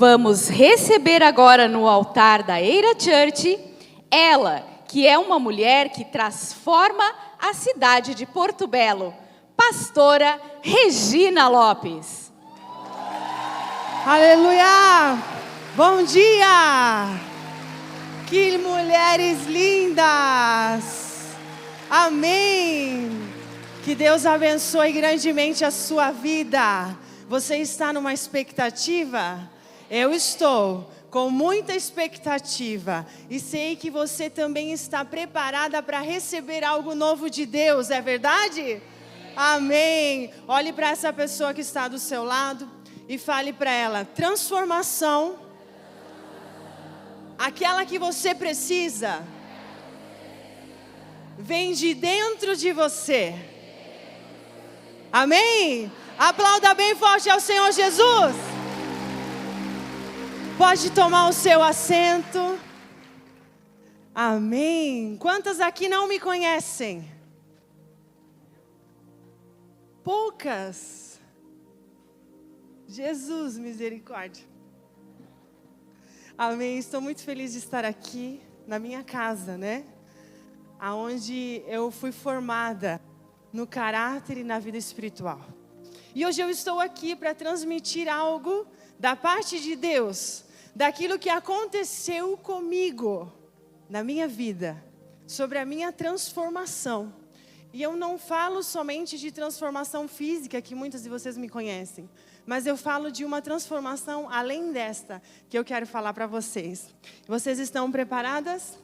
Vamos receber agora no altar da Eira Church, ela, que é uma mulher que transforma a cidade de Porto Belo, pastora Regina Lopes. Aleluia! Bom dia! Que mulheres lindas! Amém! Que Deus abençoe grandemente a sua vida. Você está numa expectativa? Eu estou com muita expectativa e sei que você também está preparada para receber algo novo de Deus, é verdade? Amém! Olhe para essa pessoa que está do seu lado e fale para ela: transformação, aquela que você precisa, vem de dentro de você. Amém? Aplauda bem forte ao Senhor Jesus. Pode tomar o seu assento. Amém. Quantas aqui não me conhecem? Poucas. Jesus, misericórdia. Amém. Estou muito feliz de estar aqui na minha casa, né? Aonde eu fui formada no caráter e na vida espiritual. E hoje eu estou aqui para transmitir algo da parte de Deus, daquilo que aconteceu comigo, na minha vida, sobre a minha transformação. E eu não falo somente de transformação física, que muitos de vocês me conhecem, mas eu falo de uma transformação além desta, que eu quero falar para vocês. Vocês estão preparadas?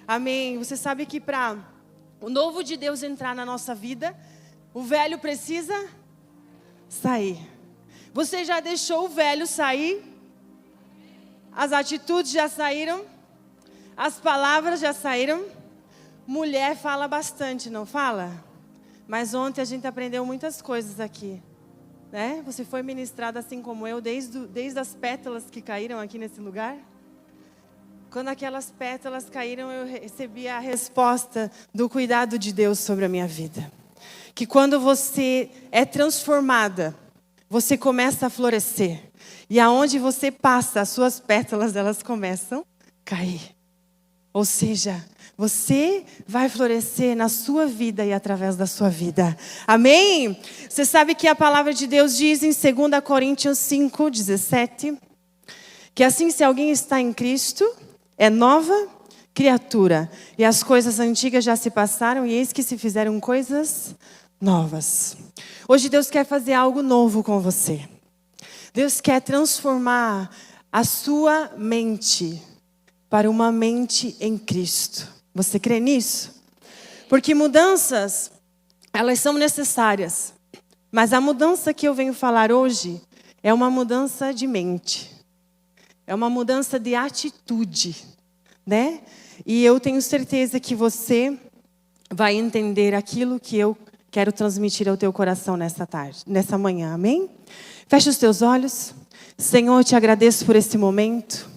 Amém. Você sabe que para o novo de Deus entrar na nossa vida, o velho precisa sair. Você já deixou o velho sair? As atitudes já saíram? As palavras já saíram? Mulher fala bastante, não fala? Mas ontem a gente aprendeu muitas coisas aqui, né? Você foi ministrada assim como eu, desde as pétalas que caíram aqui nesse lugar. Quando aquelas pétalas caíram, eu recebi a resposta do cuidado de Deus sobre a minha vida. Que quando você é transformada, você começa a florescer. E aonde você passa, as suas pétalas, elas começam a cair. Ou seja, você vai florescer na sua vida e através da sua vida. Amém? Você sabe que a palavra de Deus diz em 2 Coríntios 5:17, que assim, se alguém está em Cristo, é nova criatura. E as coisas antigas já se passaram e eis que se fizeram coisas novas. Hoje Deus quer fazer algo novo com você. Deus quer transformar a sua mente para uma mente em Cristo. Você crê nisso? Porque mudanças, elas são necessárias. Mas a mudança que eu venho falar hoje é uma mudança de mente. É uma mudança de atitude, né? E eu tenho certeza que você vai entender aquilo que eu quero transmitir ao teu coração nessa manhã, amém? Fecha os teus olhos. Senhor, eu te agradeço por esse momento.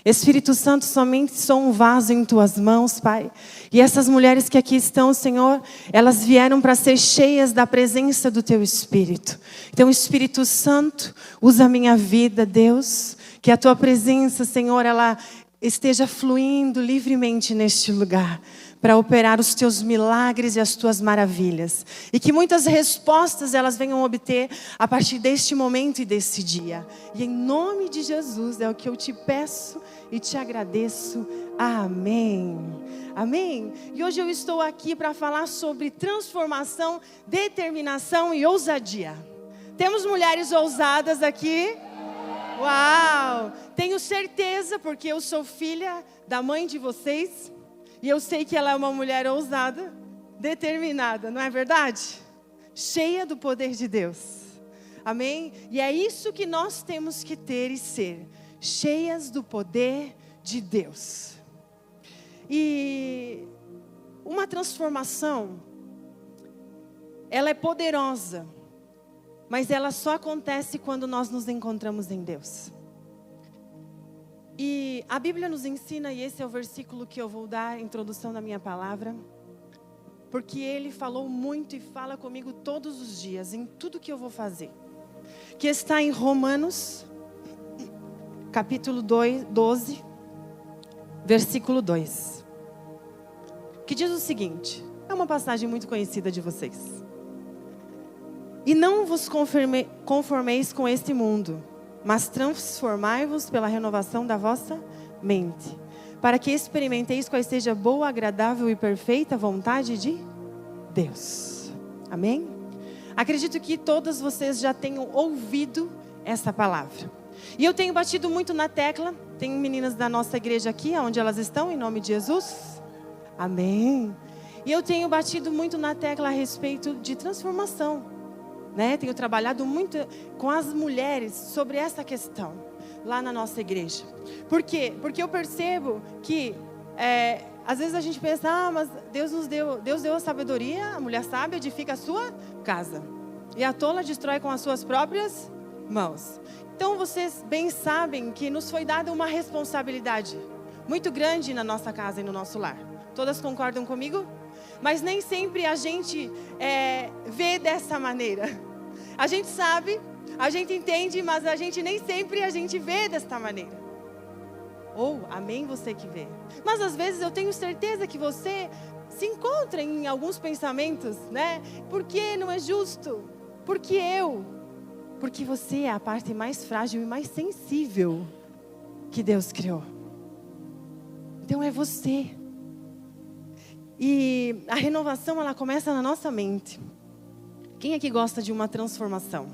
Espírito Santo, somente sou um vaso em tuas mãos, Pai. E essas mulheres que aqui estão, Senhor, elas vieram para ser cheias da presença do teu Espírito. Então, Espírito Santo, usa a minha vida, Deus. Que a tua presença, Senhor, ela esteja fluindo livremente neste lugar, para operar os teus milagres e as tuas maravilhas. E que muitas respostas elas venham obter a partir deste momento e desse dia. E em nome de Jesus é o que eu te peço e te agradeço. Amém. Amém. E hoje eu estou aqui para falar sobre transformação, determinação e ousadia. Temos mulheres ousadas aqui? Uau! Tenho certeza, porque eu sou filha da mãe de vocês. E eu sei que ela é uma mulher ousada, determinada, não é verdade? Cheia do poder de Deus. Amém? E é isso que nós temos que ter e ser. Cheias do poder de Deus. E uma transformação, ela é poderosa. Mas ela só acontece quando nós nos encontramos em Deus. E a Bíblia nos ensina, e esse é o versículo que eu vou dar a introdução da minha palavra, porque Ele falou muito e fala comigo todos os dias, em tudo que eu vou fazer, que está em Romanos, capítulo 12, versículo 2. Que diz o seguinte, é uma passagem muito conhecida de vocês. E não vos conformeis com este mundo, mas transformai-vos pela renovação da vossa mente, para que experimenteis qual seja a boa, agradável e perfeita vontade de Deus. Amém? Acredito que todos vocês já tenham ouvido essa palavra. E eu tenho batido muito na tecla. Tem meninas da nossa igreja aqui, onde elas estão, em nome de Jesus. Amém. E eu tenho batido muito na tecla a respeito de transformação, né? Tenho trabalhado muito com as mulheres sobre essa questão lá na nossa igreja. Por quê? Porque eu percebo que às vezes a gente pensa, mas Deus deu a sabedoria, a mulher sábia edifica a sua casa e a tola destrói com as suas próprias mãos. Então vocês bem sabem que nos foi dada uma responsabilidade muito grande na nossa casa e no nosso lar. Todas concordam comigo? Mas nem sempre a gente vê dessa maneira. A gente sabe, a gente entende, mas a gente nem sempre a gente vê desta maneira. Ou, amém, você que vê. Mas às vezes eu tenho certeza que você se encontra em alguns pensamentos, né? Por que não é justo? Por que eu? Porque você é a parte mais frágil e mais sensível que Deus criou. Então é você. E a renovação, ela começa na nossa mente. Quem aqui gosta de uma transformação?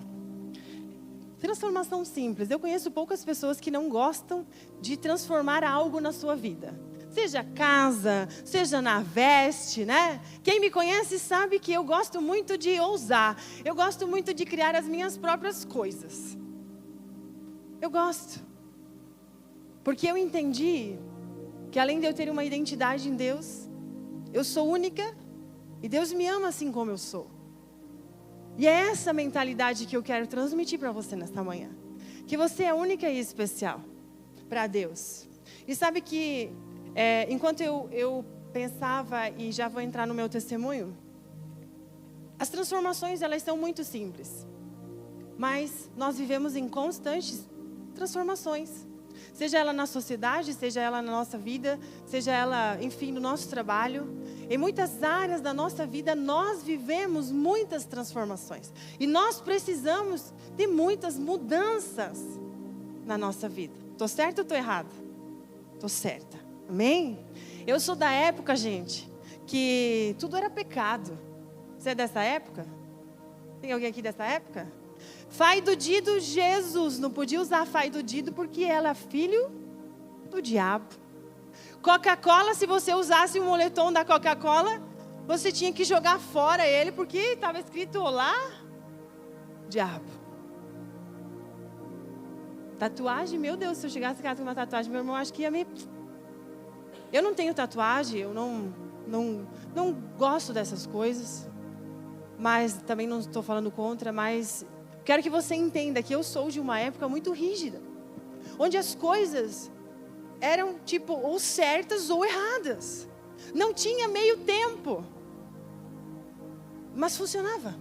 Transformação simples. Eu conheço poucas pessoas que não gostam de transformar algo na sua vida. Seja casa, seja na veste, né? Quem me conhece sabe que eu gosto muito de ousar. Eu gosto muito de criar as minhas próprias coisas. Eu gosto. Porque eu entendi que além de eu ter uma identidade em Deus, eu sou única e Deus me ama assim como eu sou. E é essa mentalidade que eu quero transmitir para você nesta manhã. Que você é única e especial para Deus. E sabe que enquanto eu pensava, e já vou entrar no meu testemunho, as transformações, elas são muito simples. Mas nós vivemos em constantes transformações. Seja ela na sociedade, seja ela na nossa vida, seja ela, enfim, no nosso trabalho. Em muitas áreas da nossa vida, nós vivemos muitas transformações. E nós precisamos de muitas mudanças na nossa vida. Estou certa ou estou errada? Estou certa. Amém? Eu sou da época, gente, que tudo era pecado. Você é dessa época? Tem alguém aqui dessa época? Fai do Dido, Jesus não podia usar Fai do Dido porque ela é filho do diabo. Coca-Cola, se você usasse o moletom da Coca-Cola, você tinha que jogar fora ele porque estava escrito olá, diabo. Tatuagem, meu Deus, se eu chegasse em casa com uma tatuagem, meu irmão acho que ia me... Eu não tenho tatuagem, eu não gosto dessas coisas, mas também não estou falando contra, mas quero que você entenda que eu sou de uma época muito rígida, onde as coisas eram tipo ou certas ou erradas, não tinha meio tempo, mas funcionava,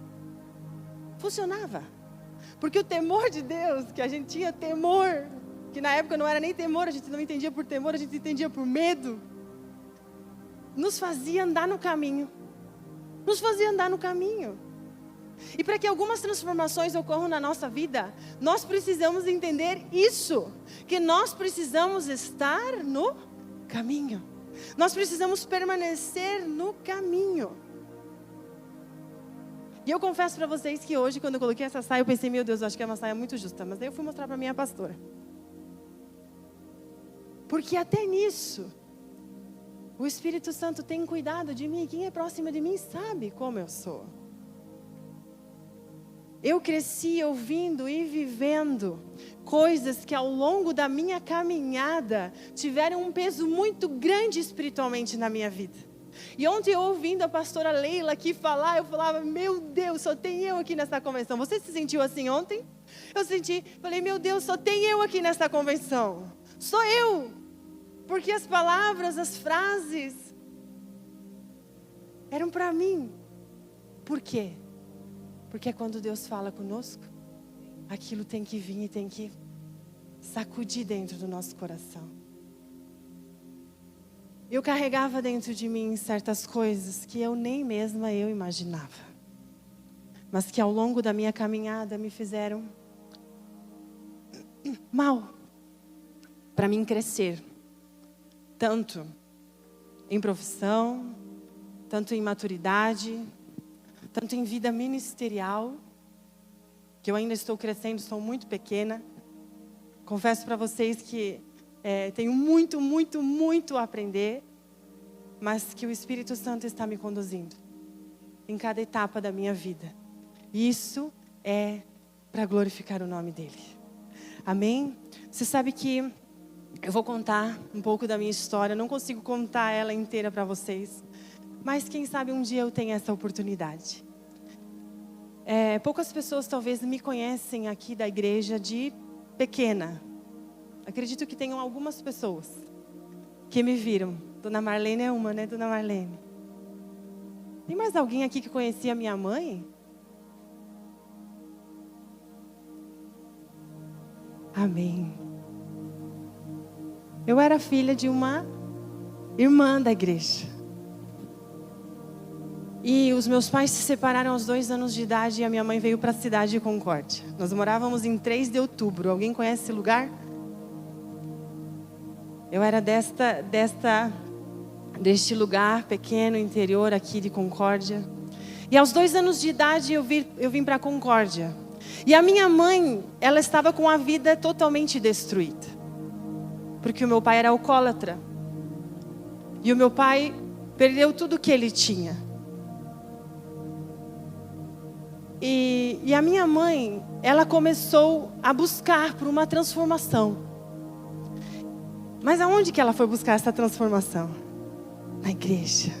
porque o temor de Deus, que a gente tinha temor, que na época não era nem temor, a gente não entendia por temor, a gente entendia por medo, nos fazia andar no caminho, E para que algumas transformações ocorram na nossa vida, nós precisamos entender isso, que nós precisamos estar no caminho. Nós precisamos permanecer no caminho. E eu confesso para vocês que hoje, quando eu coloquei essa saia, eu pensei, meu Deus, eu acho que é uma saia muito justa. Mas daí eu fui mostrar para minha pastora. Porque até nisso, o Espírito Santo tem cuidado de mim. Quem é próximo de mim sabe como eu sou. Eu cresci ouvindo e vivendo coisas que ao longo da minha caminhada tiveram um peso muito grande espiritualmente na minha vida. E ontem eu ouvindo a pastora Leila aqui falar, eu falava, meu Deus, só tem eu aqui nessa convenção. Você se sentiu assim ontem? Eu senti, falei, meu Deus, só tem eu aqui nessa convenção. Sou eu. Porque as palavras, as frases eram para mim. Por quê? Porque quando Deus fala conosco, aquilo tem que vir e tem que sacudir dentro do nosso coração. Eu carregava dentro de mim certas coisas que eu nem mesma eu imaginava, mas que ao longo da minha caminhada me fizeram mal para mim crescer, tanto em profissão, tanto em maturidade, tanto em vida ministerial, que eu ainda estou crescendo, sou muito pequena. Confesso para vocês que tenho muito a aprender, mas que o Espírito Santo está me conduzindo em cada etapa da minha vida. E isso é para glorificar o nome dEle. Amém? Você sabe que eu vou contar um pouco da minha história, não consigo contar ela inteira para vocês, mas quem sabe um dia eu tenho essa oportunidade. Poucas pessoas talvez me conhecem aqui da igreja de pequena. Acredito que tenham algumas pessoas que me viram. Dona Marlene é uma, né, Dona Marlene? Tem mais alguém aqui que conhecia minha mãe? Amém. Eu era filha de uma irmã da igreja. E os meus pais se separaram aos 2 anos de idade e a minha mãe veio para a cidade de Concórdia. Nós morávamos em 3 de outubro. Alguém conhece esse lugar? Eu era deste lugar pequeno, interior aqui de Concórdia. E aos 2 anos de idade eu vim para Concórdia. E a minha mãe, ela estava com a vida totalmente destruída. Porque o meu pai era alcoólatra. E o meu pai perdeu tudo que ele tinha. E a minha mãe, ela começou a buscar por uma transformação. Mas aonde que ela foi buscar essa transformação? Na igreja.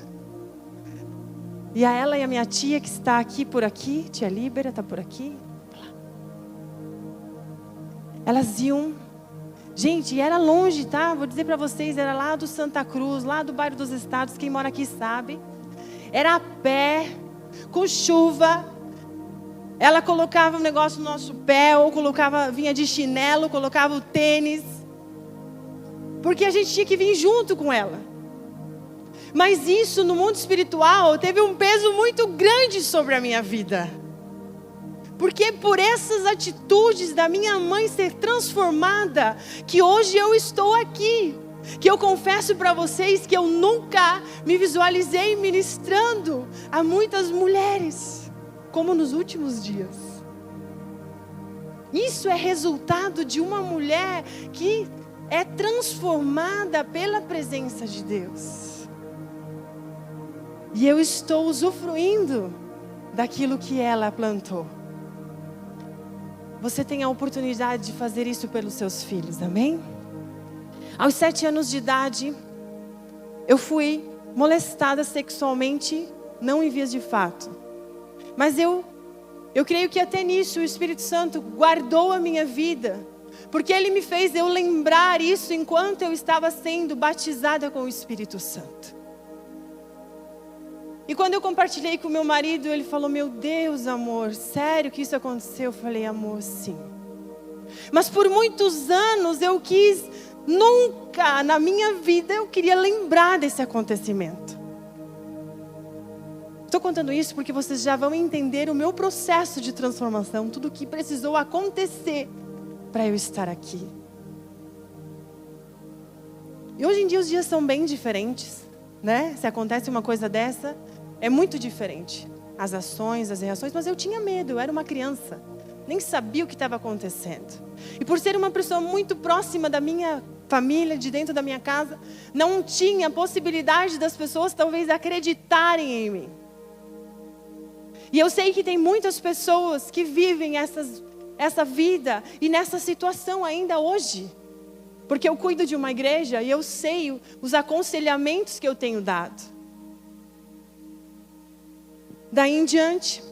E a ela e a minha tia que está aqui por aqui, tia Líbera está por aqui. Elas iam, gente, era longe, tá? Vou dizer para vocês, era lá do Santa Cruz, lá do bairro dos Estados, quem mora aqui sabe. Era a pé, com chuva. Ela colocava um negócio no nosso pé, ou vinha de chinelo, colocava o tênis. Porque a gente tinha que vir junto com ela. Mas isso no mundo espiritual teve um peso muito grande sobre a minha vida. Porque por essas atitudes da minha mãe ser transformada, que hoje eu estou aqui. Que eu confesso para vocês que eu nunca me visualizei ministrando a muitas mulheres, como nos últimos dias. Isso é resultado de uma mulher que é transformada pela presença de Deus. E eu estou usufruindo daquilo que ela plantou. Você tem a oportunidade de fazer isso pelos seus filhos, amém? Aos 7 anos de idade, eu fui molestada sexualmente, não em vias de fato. Mas eu creio que até nisso o Espírito Santo guardou a minha vida. Porque Ele me fez eu lembrar isso enquanto eu estava sendo batizada com o Espírito Santo. E quando eu compartilhei com meu marido, ele falou: meu Deus, amor, sério que isso aconteceu? Eu falei: amor, sim. Mas por muitos anos eu nunca na minha vida eu queria lembrar desse acontecimento. Estou contando isso porque vocês já vão entender o meu processo de transformação, tudo o que precisou acontecer para eu estar aqui. E hoje em dia os dias são bem diferentes, né? Se acontece uma coisa dessa, é muito diferente. As ações, as reações, mas eu tinha medo, eu era uma criança. Nem sabia o que estava acontecendo. E por ser uma pessoa muito próxima da minha família, de dentro da minha casa, não tinha possibilidade das pessoas talvez acreditarem em mim. E eu sei que tem muitas pessoas que vivem essa vida e nessa situação ainda hoje. Porque eu cuido de uma igreja e eu sei os aconselhamentos que eu tenho dado. Daí em diante,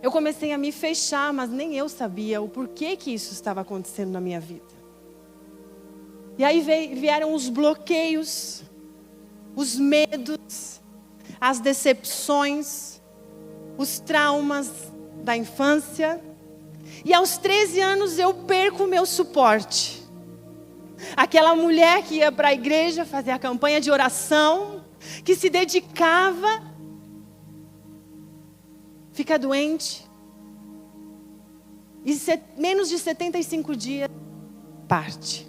eu comecei a me fechar, mas nem eu sabia o porquê que isso estava acontecendo na minha vida. E aí vieram os bloqueios, os medos, as decepções, os traumas da infância. E aos 13 anos eu perco o meu suporte. Aquela mulher que ia para a igreja fazer a campanha de oração, que se dedicava, fica doente. E menos de 75 dias, parte.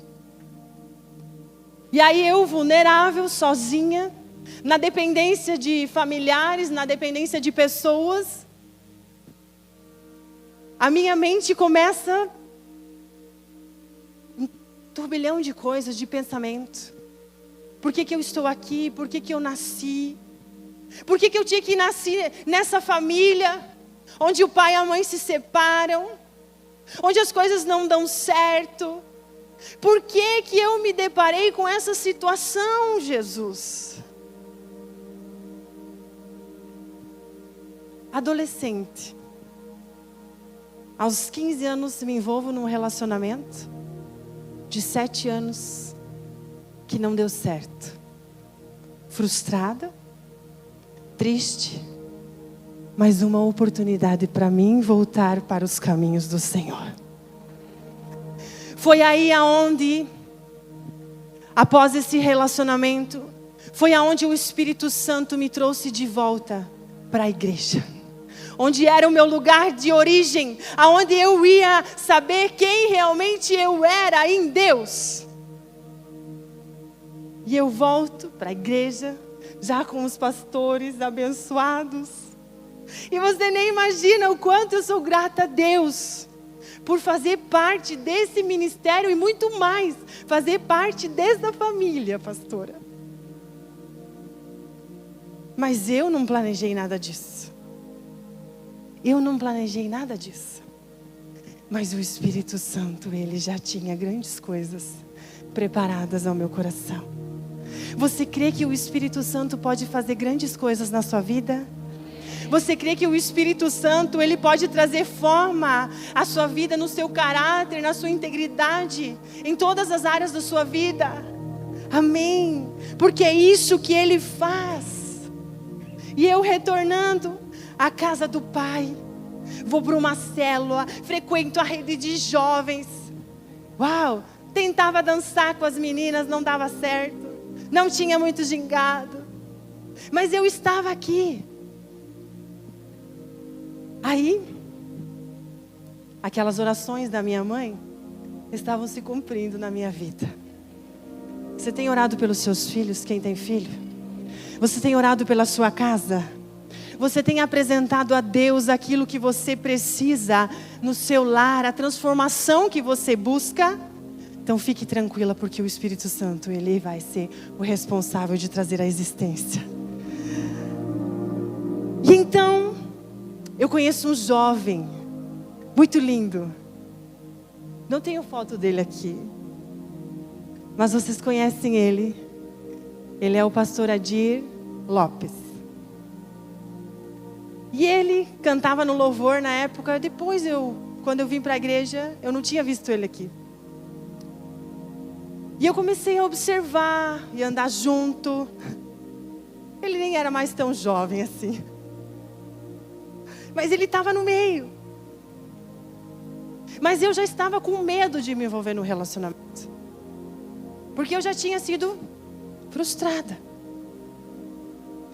E aí eu, vulnerável, sozinha, na dependência de familiares, na dependência de pessoas, a minha mente começa um turbilhão de coisas, de pensamento. Por que eu estou aqui? Por que eu nasci? Por que eu tinha que nascer nessa família, onde o pai e a mãe se separam, onde as coisas não dão certo? Por que eu me deparei com essa situação, Jesus? Adolescente. Aos 15 anos me envolvo num relacionamento de 7 anos que não deu certo. Frustrada, triste, mas uma oportunidade para mim voltar para os caminhos do Senhor. Foi aí aonde, após esse relacionamento, foi aonde o Espírito Santo me trouxe de volta para a igreja. Onde era o meu lugar de origem, aonde eu ia saber quem realmente eu era em Deus. E eu volto para a igreja, já com os pastores abençoados. E você nem imagina o quanto eu sou grata a Deus por fazer parte desse ministério e muito mais, fazer parte dessa família, pastora. Mas eu não planejei nada disso. Eu não planejei nada disso. Mas o Espírito Santo, Ele já tinha grandes coisas preparadas ao meu coração. Você crê que o Espírito Santo pode fazer grandes coisas na sua vida? Você crê que o Espírito Santo, Ele pode trazer forma à sua vida, no seu caráter, na sua integridade, em todas as áreas da sua vida? Amém. Porque é isso que Ele faz. E eu retornando à casa do Pai, vou para uma célula, frequento a rede de jovens. Uau! Tentava dançar com as meninas, não dava certo. Não tinha muito gingado. Mas eu estava aqui. Aí, aquelas orações da minha mãe estavam se cumprindo na minha vida. Você tem orado pelos seus filhos, quem tem filho? Você tem orado pela sua casa? Você tem apresentado a Deus aquilo que você precisa no seu lar, a transformação que você busca? Então fique tranquila, porque o Espírito Santo, Ele vai ser o responsável de trazer a existência. E então, eu conheço um jovem, muito lindo. Não tenho foto dele aqui, mas vocês conhecem ele. Ele é o pastor Adir Lopes. E ele cantava no louvor na época. Depois quando eu vim para a igreja, eu não tinha visto ele aqui. E eu comecei a observar e andar junto. Ele nem era mais tão jovem assim. Mas ele estava no meio. Mas eu já estava com medo de me envolver no relacionamento. Porque eu já tinha sido frustrada.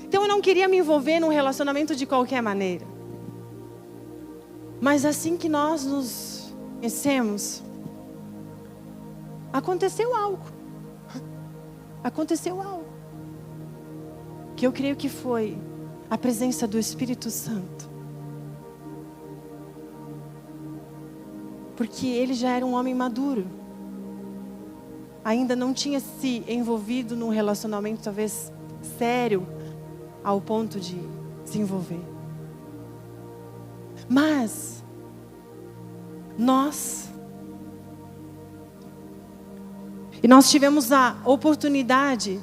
Então eu não queria me envolver num relacionamento de qualquer maneira. Mas assim que nós nos conhecemos, aconteceu algo. Aconteceu algo. Que eu creio que foi a presença do Espírito Santo. Porque ele já era um homem maduro. Ainda não tinha se envolvido num relacionamento talvez sério, ao ponto de se envolver. Mas nós tivemos a oportunidade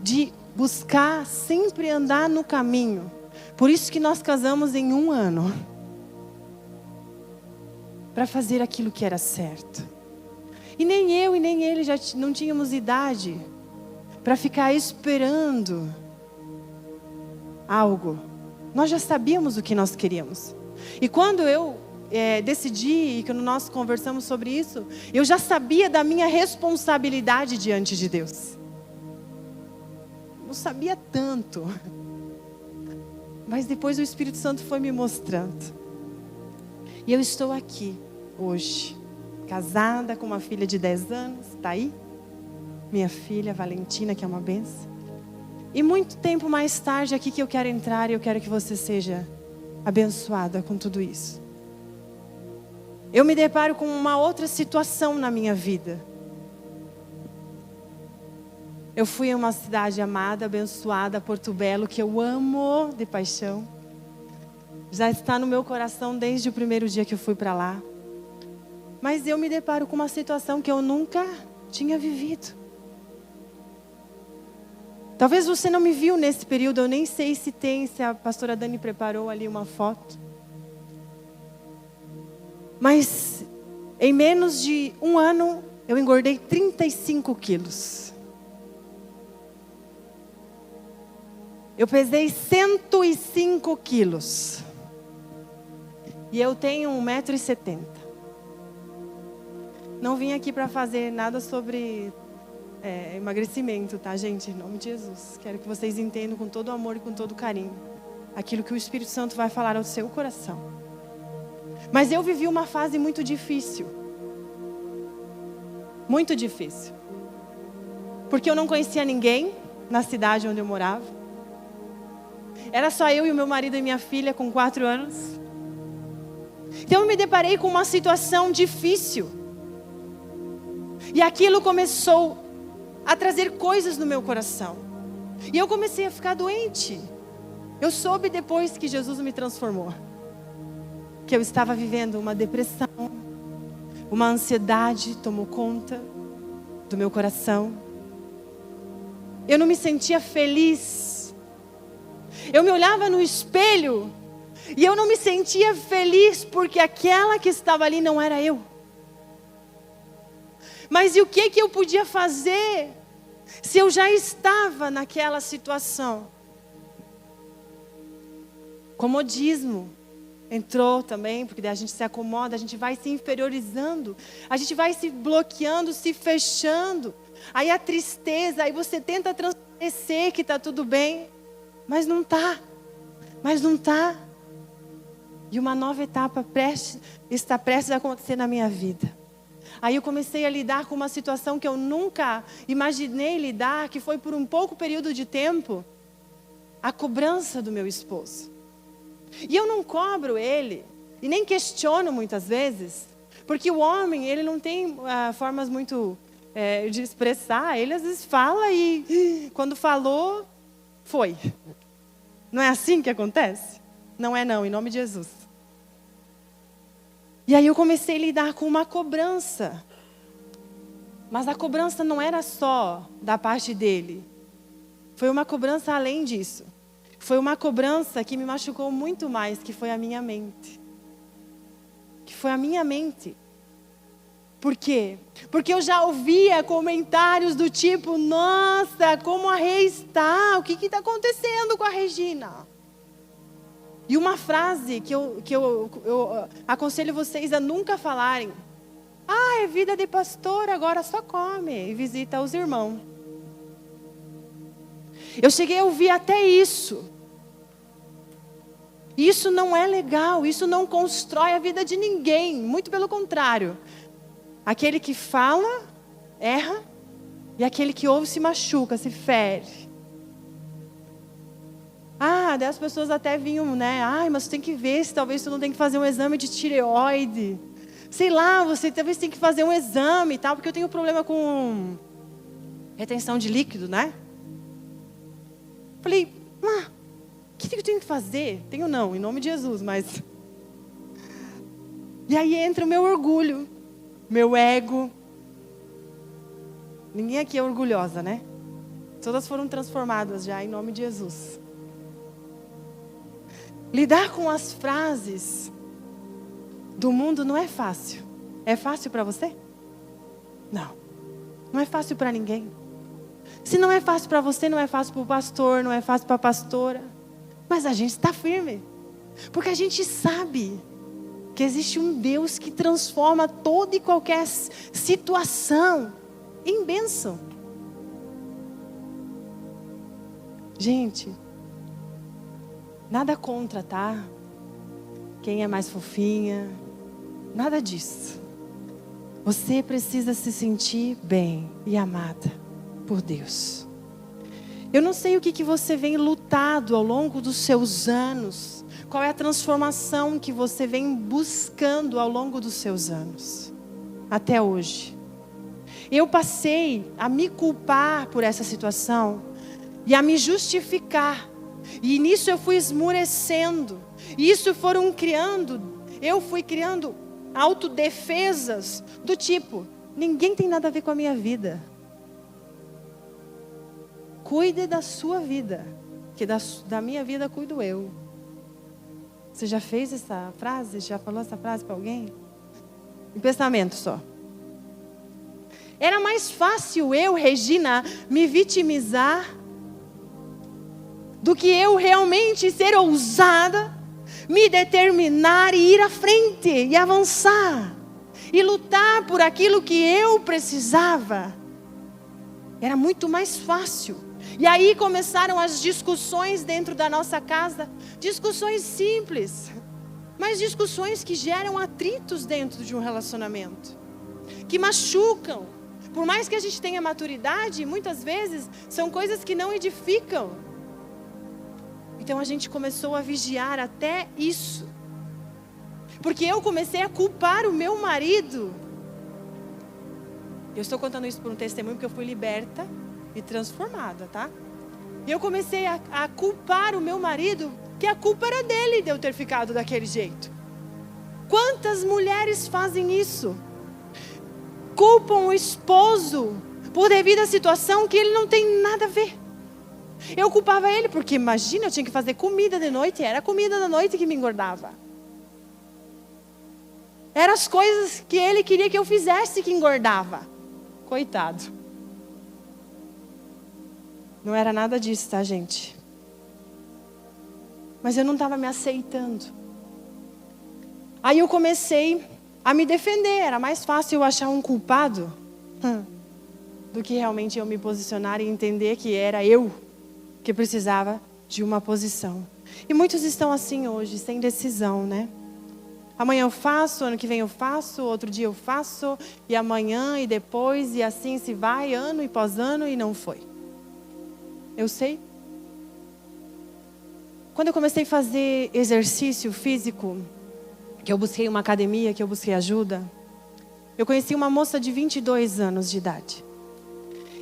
de buscar sempre andar no caminho. Por isso que nós casamos em 1 ano. Para fazer aquilo que era certo. E nem eu e nem ele já não tínhamos idade para ficar esperando algo. Nós já sabíamos o que nós queríamos. E quando eu decidi, e que nós conversamos sobre isso, eu já sabia da minha responsabilidade diante de Deus. Não sabia tanto. Mas depois o Espírito Santo foi me mostrando. E eu estou aqui hoje, casada com uma filha de 10 anos, está aí? Minha filha Valentina, que é uma bênção. E muito tempo mais tarde aqui que eu quero entrar, e eu quero que você seja abençoada com tudo isso. Eu me deparo com uma outra situação na minha vida. Eu fui a uma cidade amada, abençoada, Porto Belo, que eu amo de paixão. Já está no meu coração desde o primeiro dia que eu fui para lá. Mas eu me deparo com uma situação que eu nunca tinha vivido. Talvez você não me viu nesse período, eu nem sei se a pastora Dani preparou ali uma foto. Mas em menos de um ano, eu engordei 35 quilos. Eu pesei 105 quilos. E eu tenho 1,70 m. Não vim aqui para fazer nada sobre emagrecimento, tá, gente? Em nome de Jesus. Quero que vocês entendam com todo amor e com todo carinho aquilo que o Espírito Santo vai falar ao seu coração. Mas eu vivi uma fase muito difícil. Muito difícil. Porque eu não conhecia ninguém na cidade onde eu morava. Era só eu e o meu marido e minha filha com 4 anos. Então eu me deparei com uma situação difícil. E aquilo começou a trazer coisas no meu coração. E eu comecei a ficar doente. Eu soube depois que Jesus me transformou. Que eu estava vivendo uma depressão. Uma ansiedade tomou conta do meu coração. Eu não me sentia feliz. Eu me olhava no espelho e eu não me sentia feliz porque aquela que estava ali não era eu. Mas e o que eu podia fazer se eu já estava naquela situação? Comodismo entrou também, porque daí a gente se acomoda, a gente vai se inferiorizando, a gente vai se bloqueando, se fechando. Aí a tristeza, aí você tenta transparecer que está tudo bem. Mas não está. E uma nova etapa está prestes a acontecer na minha vida. Aí eu comecei a lidar com uma situação que eu nunca imaginei lidar, que foi por um pouco período de tempo, a cobrança do meu esposo. E eu não cobro ele, e nem questiono muitas vezes, porque o homem, ele não tem formas muito de expressar, ele às vezes fala e quando falou, foi. Não é assim que acontece? Não é não, em nome de Jesus. E aí eu comecei a lidar com uma cobrança. Mas a cobrança não era só da parte dele. Foi uma cobrança além disso. Foi uma cobrança que me machucou muito mais, que foi a minha mente. Que foi a minha mente. Por quê? Porque eu já ouvia comentários do tipo, nossa, como a Rei está, o que está acontecendo com a Regina? E uma frase que eu aconselho vocês a nunca falarem. Ah, é vida de pastor, agora só come e visita os irmãos. Eu cheguei a ouvir até isso. Isso não é legal, isso não constrói a vida de ninguém, muito pelo contrário. Aquele que fala, erra, e aquele que ouve se machuca, se fere. Daí as pessoas até vinham, né? Mas você tem que ver se talvez você não tem que fazer um exame de tireoide. Sei lá, você talvez tem que fazer um exame e tal, porque eu tenho problema com retenção de líquido, né? Falei, o que eu tenho que fazer? Tenho não, em nome de Jesus, mas... E aí entra o meu orgulho. Meu ego. Ninguém aqui é orgulhosa, né? Todas foram transformadas já, em nome de Jesus. Lidar com as frases do mundo não é fácil. É fácil para você? Não. Não é fácil para ninguém. Se não é fácil para você, não é fácil para o pastor, não é fácil para a pastora. Mas a gente está firme. Porque a gente sabe que existe um Deus que transforma toda e qualquer situação em bênção. Gente, nada contra, tá? Quem é mais fofinha, nada disso. Você precisa se sentir bem e amada por Deus. Eu não sei o que você vem lutado ao longo dos seus anos. Qual é a transformação que você vem buscando ao longo dos seus anos. Até hoje. Eu passei a me culpar por essa situação e a me justificar. E nisso eu fui esmurecendo. E isso eu fui criando autodefesas do tipo, ninguém tem nada a ver com a minha vida. Cuide da sua vida, que da minha vida cuido eu. Você já fez essa frase? Já falou essa frase para alguém? Em pensamento só. Era mais fácil eu, Regina, me vitimizar do que eu realmente ser ousada, me determinar e ir à frente e avançar e lutar por aquilo que eu precisava. Era muito mais fácil. E aí começaram as discussões dentro da nossa casa, discussões simples, mas discussões que geram atritos dentro de um relacionamento, que machucam. Por mais que a gente tenha maturidade, muitas vezes são coisas que não edificam. Então a gente começou a vigiar até isso. Porque eu comecei a culpar o meu marido. Eu estou contando isso por um testemunho, porque eu fui liberta e transformada, tá? E eu comecei a culpar o meu marido, que a culpa era dele de eu ter ficado daquele jeito. Quantas mulheres fazem isso? Culpam o esposo por devido à situação que ele não tem nada a ver. Eu culpava ele porque, imagina, eu tinha que fazer comida de noite. Era a comida da noite que me engordava. Eram as coisas que ele queria que eu fizesse que engordava. Coitado. Não era nada disso, tá, gente? Mas eu não estava me aceitando. Aí eu comecei a me defender. Era mais fácil eu achar um culpado do que realmente eu me posicionar e entender que era eu que precisava de uma posição. E muitos estão assim hoje, sem decisão, né? Amanhã eu faço, ano que vem eu faço, outro dia eu faço, e amanhã e depois, e assim se vai, ano e pós-ano, e não foi. Eu sei. Quando eu comecei a fazer exercício físico, que eu busquei uma academia, que eu busquei ajuda, eu conheci uma moça de 22 anos de idade.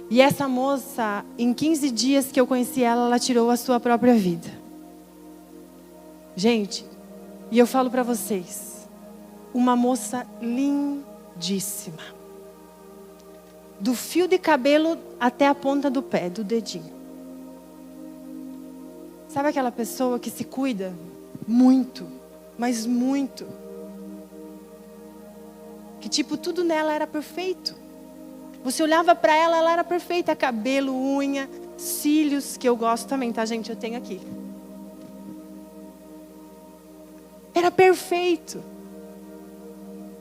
E essa moça, em 15 dias que eu conheci ela, ela tirou a sua própria vida. Gente, e eu falo para vocês, uma moça lindíssima. Do fio de cabelo até a ponta do pé, do dedinho. Sabe aquela pessoa que se cuida muito, mas muito? Que tipo, tudo nela era perfeito. Você olhava para ela, ela era perfeita. Cabelo, unha, cílios, que eu gosto também, tá, gente? Eu tenho aqui. Era perfeito.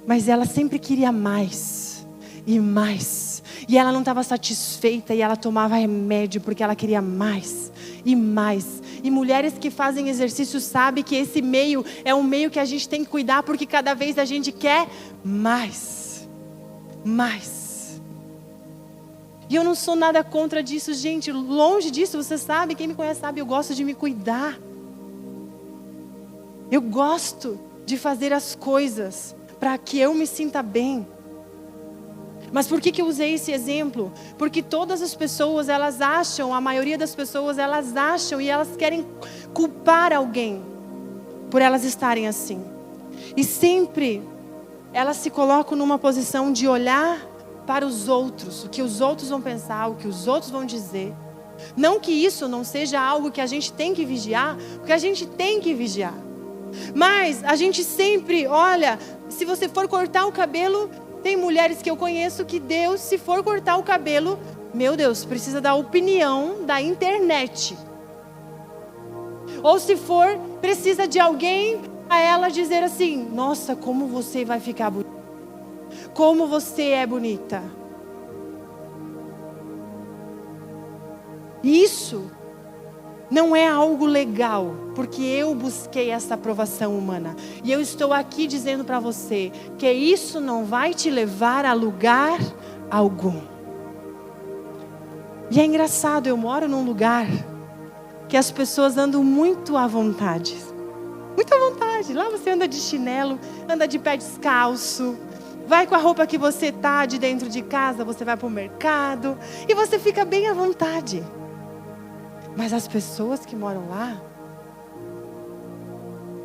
Mas ela sempre queria mais e mais. E ela não estava satisfeita e ela tomava remédio porque ela queria mais e mais. E mulheres que fazem exercício sabem que esse meio é um meio que a gente tem que cuidar, porque cada vez a gente quer mais. Mais. E eu não sou nada contra disso, gente. Longe disso, você sabe, quem me conhece sabe, eu gosto de me cuidar. Eu gosto de fazer as coisas para que eu me sinta bem. Mas por que eu usei esse exemplo? Porque todas as pessoas, elas acham, a maioria das pessoas, elas acham e elas querem culpar alguém por elas estarem assim. E sempre elas se colocam numa posição de olhar para os outros, o que os outros vão pensar, o que os outros vão dizer. Não que isso não seja algo que a gente tem que vigiar, porque a gente tem que vigiar. Mas a gente sempre, olha, se você for cortar o cabelo, tem mulheres que eu conheço que Deus, se for cortar o cabelo, meu Deus, precisa da opinião da internet. Ou se for, precisa de alguém a ela dizer assim: nossa, como você vai ficar bonita. Como você é bonita. Isso não é algo legal, porque eu busquei essa aprovação humana. E eu estou aqui dizendo para você que isso não vai te levar a lugar algum. E é engraçado, eu moro num lugar que as pessoas andam muito à vontade. Muito à vontade. Lá você anda de chinelo, anda de pé descalço. Vai com a roupa que você tá de dentro de casa, você vai para o mercado. E você fica bem à vontade. Mas as pessoas que moram lá,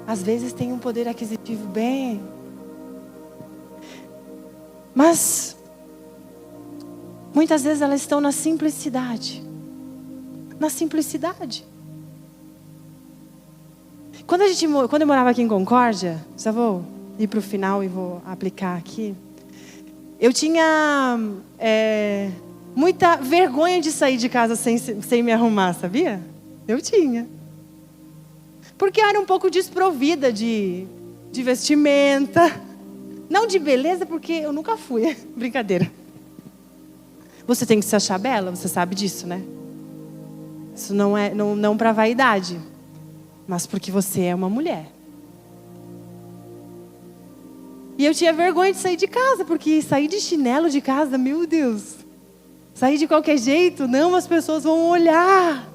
às vezes têm um poder aquisitivo bem. Mas muitas vezes elas estão na simplicidade. Na simplicidade. Quando eu morava aqui em Concórdia, já vou ir para o final e vou aplicar aqui. Eu tinha muita vergonha de sair de casa sem me arrumar, sabia? Eu tinha. Porque eu era um pouco desprovida de vestimenta. Não de beleza, porque eu nunca fui. Brincadeira. Você tem que se achar bela, você sabe disso, né? Isso não para vaidade, mas porque você é uma mulher. E eu tinha vergonha de sair de casa, porque sair de chinelo de casa, meu Deus. Sair de qualquer jeito, não, as pessoas vão olhar.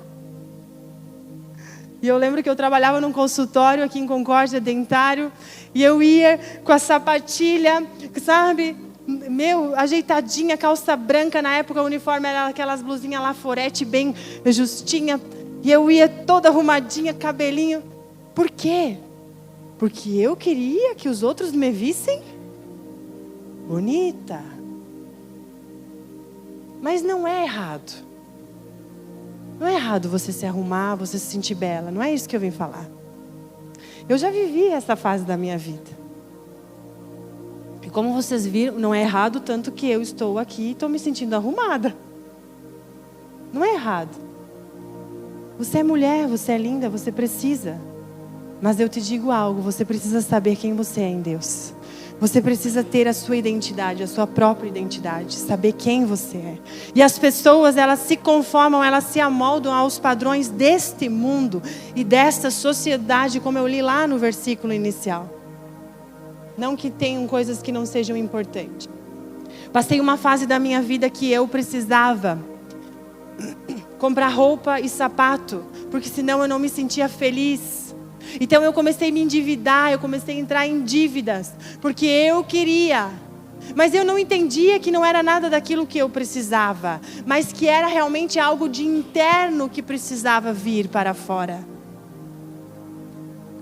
E eu lembro que eu trabalhava num consultório aqui em Concórdia, dentário, e eu ia com a sapatilha, sabe, ajeitadinha, calça branca, na época o uniforme era aquelas blusinhas laforete bem justinha, e eu ia toda arrumadinha, cabelinho. Por quê? Porque eu queria que os outros me vissem bonita. Mas não é errado. Não é errado você se arrumar, você se sentir bela. Não é isso que eu vim falar. Eu já vivi essa fase da minha vida. E como vocês viram, não é errado tanto que eu estou aqui e estou me sentindo arrumada. Não é errado. Você é mulher, você é linda, você precisa. Mas eu te digo algo, você precisa saber quem você é em Deus. Você precisa ter a sua identidade, a sua própria identidade, saber quem você é. E as pessoas, elas se conformam, elas se amoldam aos padrões deste mundo e desta sociedade, como eu li lá no versículo inicial. Não que tenham coisas que não sejam importantes. Passei uma fase da minha vida que eu precisava comprar roupa e sapato, porque senão eu não me sentia feliz. Então eu comecei a me endividar, eu comecei a entrar em dívidas, porque eu queria. Mas eu não entendia que não era nada daquilo que eu precisava, mas que era realmente algo de interno que precisava vir para fora.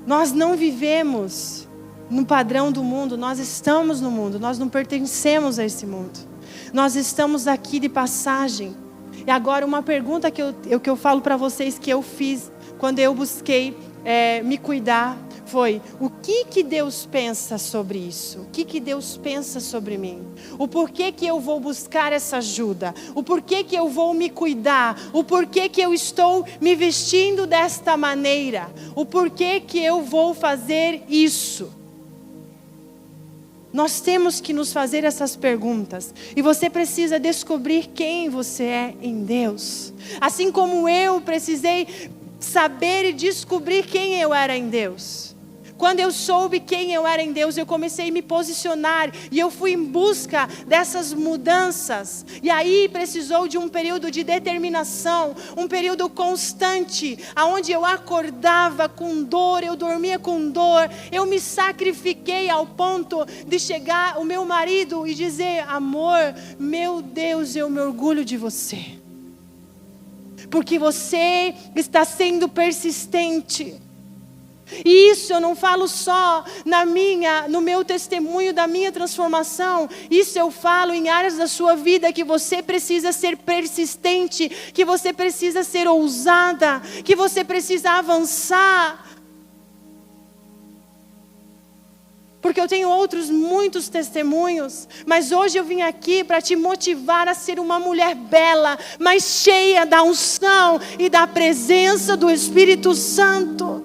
Nós não vivemos no padrão do mundo, nós estamos no mundo, nós não pertencemos a esse mundo. Nós estamos aqui de passagem. E agora uma pergunta que eu falo para vocês que eu fiz quando eu busquei me cuidar foi: o que Deus pensa sobre isso? O que Deus pensa sobre mim? O porquê que eu vou buscar essa ajuda? O porquê que eu vou me cuidar? O porquê que eu estou me vestindo desta maneira? O porquê que eu vou fazer isso? Nós temos que nos fazer essas perguntas. E você precisa descobrir quem você é em Deus. Assim como eu precisei saber e descobrir quem eu era em Deus. Quando eu soube quem eu era em Deus, eu comecei a me posicionar e eu fui em busca dessas mudanças. E aí precisou de um período de determinação, um período constante, aonde eu acordava com dor, eu dormia com dor, eu me sacrifiquei ao ponto de chegar o meu marido e dizer: amor, meu Deus, eu me orgulho de você. Porque você está sendo persistente. E isso eu não falo só no meu testemunho da minha transformação. Isso eu falo em áreas da sua vida que você precisa ser persistente, que você precisa ser ousada, que você precisa avançar. Porque eu tenho muitos testemunhos, mas hoje eu vim aqui para te motivar a ser uma mulher bela, mas cheia da unção e da presença do Espírito Santo.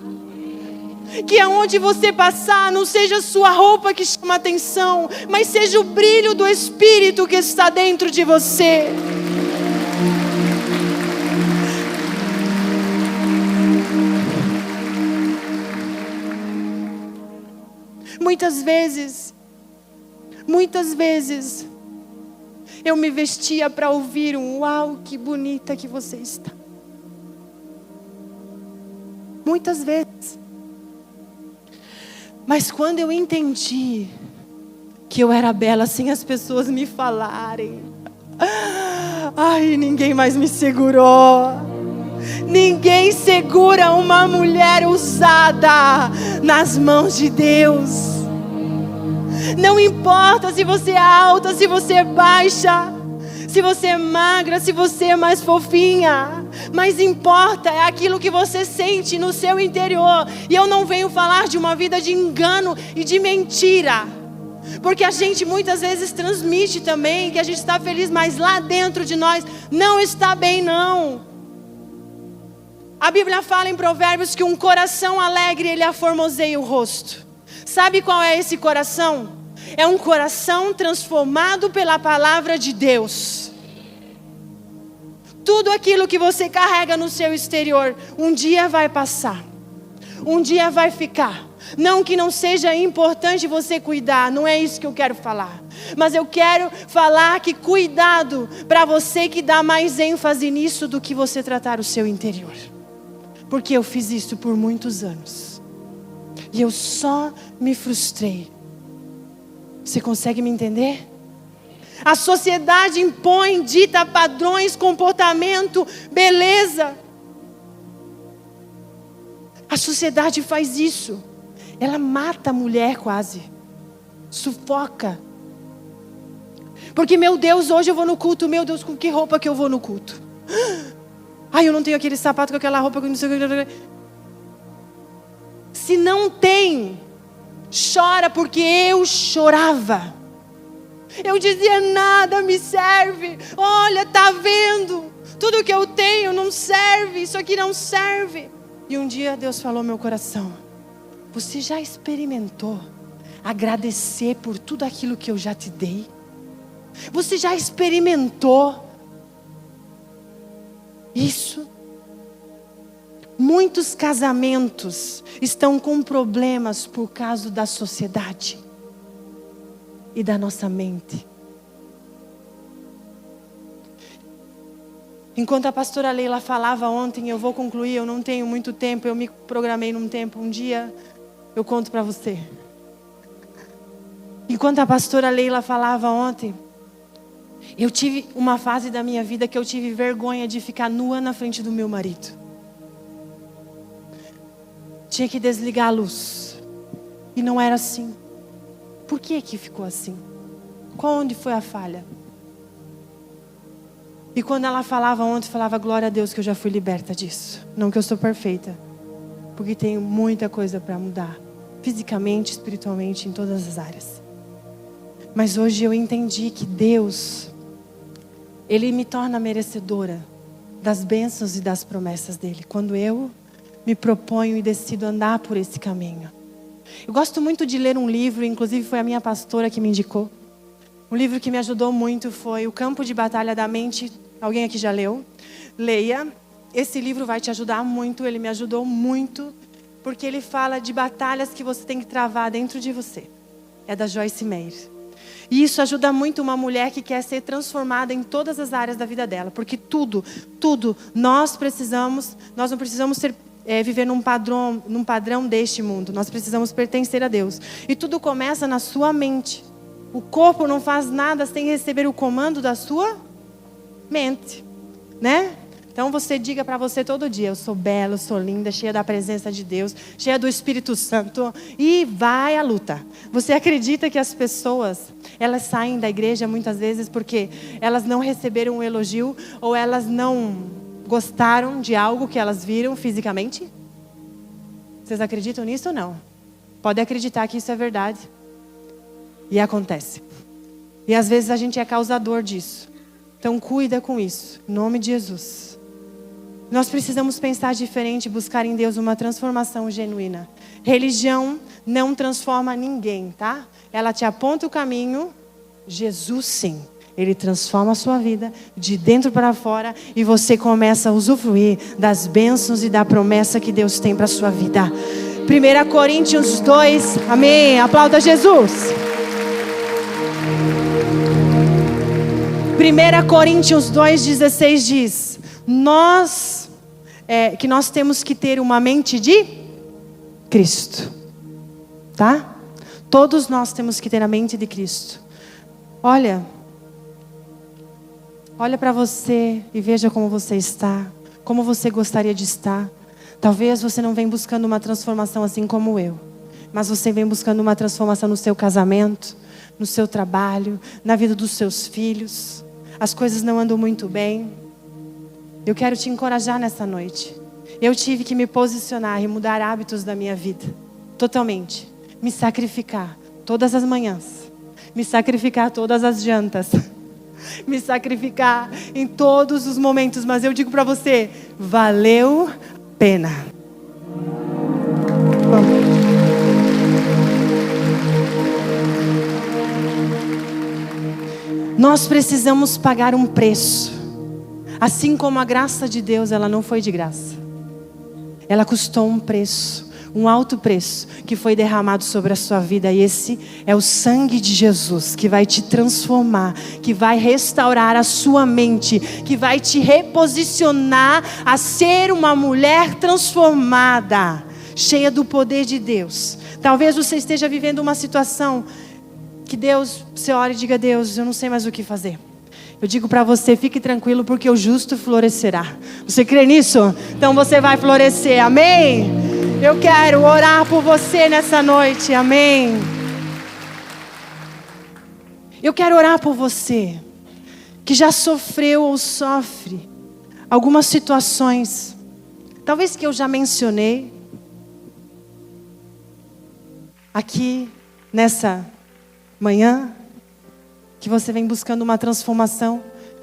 Que aonde você passar, não seja a sua roupa que chama atenção, mas seja o brilho do Espírito que está dentro de você. Muitas vezes, eu me vestia para ouvir um uau, que bonita que você está. Muitas vezes. Mas quando eu entendi que eu era bela sem as pessoas me falarem, ai, ninguém mais me segurou. Ninguém segura uma mulher usada nas mãos de Deus. Não importa se você é alta, se você é baixa, se você é magra, se você é mais fofinha. Mas importa é aquilo que você sente no seu interior. E eu não venho falar de uma vida de engano e de mentira. Porque a gente muitas vezes transmite também que a gente está feliz, mas lá dentro de nós não está bem não. A Bíblia fala em Provérbios que um coração alegre, ele aformoseia o rosto. Sabe qual é esse coração? É um coração transformado pela palavra de Deus. Tudo aquilo que você carrega no seu exterior, um dia vai passar. Um dia vai ficar. Não que não seja importante você cuidar, não é isso que eu quero falar. Mas eu quero falar que cuidado para você que dá mais ênfase nisso do que você tratar o seu interior. Porque eu fiz isso por muitos anos. E eu só me frustrei. Você consegue me entender? A sociedade impõe, dita padrões, comportamento, beleza. A sociedade faz isso. Ela mata a mulher quase. Sufoca. Porque, meu Deus, hoje eu vou no culto. Meu Deus, com que roupa que eu vou no culto? Ai, eu não tenho aquele sapato com aquela roupa. Não sei o que. Se não tem, chora, porque eu chorava. Eu dizia, nada me serve. Olha, tá vendo? Tudo que eu tenho não serve. Isso aqui não serve. E um dia Deus falou ao meu coração: você já experimentou agradecer por tudo aquilo que eu já te dei? Você já experimentou isso? Muitos casamentos estão com problemas por causa da sociedade e da nossa mente. Enquanto a pastora Leila falava ontem, eu vou concluir, eu não tenho muito tempo, eu me programei num tempo, um dia eu conto para você. Enquanto a pastora Leila falava ontem, eu tive uma fase da minha vida que eu tive vergonha de ficar nua na frente do meu marido. Tinha que desligar a luz. E não era assim. Por que ficou assim? Onde foi a falha? E quando ela falava ontem, falava, glória a Deus que eu já fui liberta disso. Não que eu sou perfeita. Porque tenho muita coisa para mudar. Fisicamente, espiritualmente, em todas as áreas. Mas hoje eu entendi que Deus, Ele me torna merecedora das bênçãos e das promessas dEle. Quando eu me proponho e decido andar por esse caminho. Eu gosto muito de ler um livro, inclusive foi a minha pastora que me indicou. Um livro que me ajudou muito foi O Campo de Batalha da Mente. Alguém aqui já leu? Leia. Esse livro vai te ajudar muito, ele me ajudou muito, porque ele fala de batalhas que você tem que travar dentro de você. É da Joyce Meyer. E isso ajuda muito uma mulher que quer ser transformada em todas as áreas da vida dela. Porque tudo, nós não precisamos viver num padrão deste mundo. Nós precisamos pertencer a Deus. E tudo começa na sua mente. O corpo não faz nada sem receber o comando da sua mente, né? Então você diga para você todo dia, eu sou bela, eu sou linda, cheia da presença de Deus, cheia do Espírito Santo, e vai à luta. Você acredita que as pessoas, elas saem da igreja muitas vezes porque elas não receberam um elogio ou elas não gostaram de algo que elas viram fisicamente? Vocês acreditam nisso ou não? Pode acreditar que isso é verdade. E acontece. E às vezes a gente é causador disso. Então cuida com isso, em nome de Jesus. Nós precisamos pensar diferente, buscar em Deus uma transformação genuína. Religião não transforma ninguém, tá? Ela te aponta o caminho. Jesus sim, Ele transforma a sua vida de dentro para fora e você começa a usufruir das bênçãos e da promessa que Deus tem para a sua vida. 1 Coríntios 2, amém, aplauda Jesus. 1 Coríntios 2,16 diz, que nós temos que ter uma mente de Cristo, tá? Todos nós temos que ter a mente de Cristo. Olha para você e veja como você está, como você gostaria de estar. Talvez você não venha buscando uma transformação assim como eu, mas você vem buscando uma transformação no seu casamento, no seu trabalho, na vida dos seus filhos. As coisas não andam muito bem. Eu quero te encorajar nessa noite. Eu tive que me posicionar e mudar hábitos da minha vida, totalmente. Me sacrificar todas as manhãs, me sacrificar todas as jantas, me sacrificar em todos os momentos. Mas eu digo para você, valeu a pena. Vamos. Nós precisamos pagar um preço. Assim como a graça de Deus, ela não foi de graça. Ela custou um preço, um alto preço, que foi derramado sobre a sua vida. E esse é o sangue de Jesus, que vai te transformar, que vai restaurar a sua mente, que vai te reposicionar a ser uma mulher transformada, cheia do poder de Deus. Talvez você esteja vivendo uma situação que você ore e diga, Deus, eu não sei mais o que fazer. Eu digo para você, fique tranquilo, porque o justo florescerá. Você crê nisso? Então você vai florescer, amém? Eu quero orar por você nessa noite, amém? Eu quero orar por você, que já sofreu ou sofre algumas situações, talvez que eu já mencionei, aqui nessa manhã, que você vem buscando uma transformação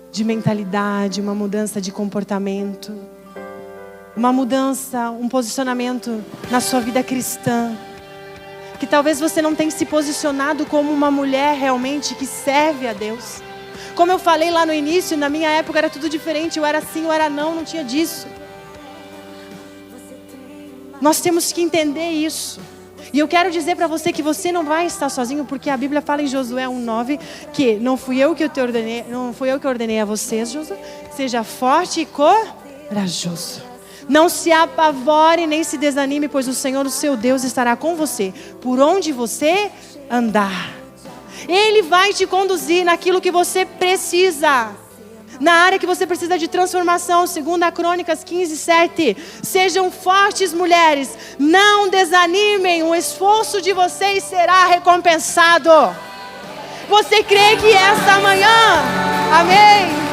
de mentalidade, uma mudança de comportamento, uma mudança, um posicionamento na sua vida cristã, que talvez você não tenha se posicionado como uma mulher realmente que serve a Deus. Como eu falei lá no início, na minha época era tudo diferente, eu era sim, eu era não tinha disso. Nós temos que entender isso. E eu quero dizer para você que você não vai estar sozinho, porque a Bíblia fala em Josué 1:9 que não fui eu que ordenei a vocês, Josué. Seja forte e corajoso. Não se apavore nem se desanime, pois o Senhor, o seu Deus, estará com você por onde você andar. Ele vai te conduzir naquilo que você precisa. Na área que você precisa de transformação, 2 Crônicas 15:7. Sejam fortes, mulheres, não desanimem, o esforço de vocês será recompensado. Você crê que esta manhã, amém?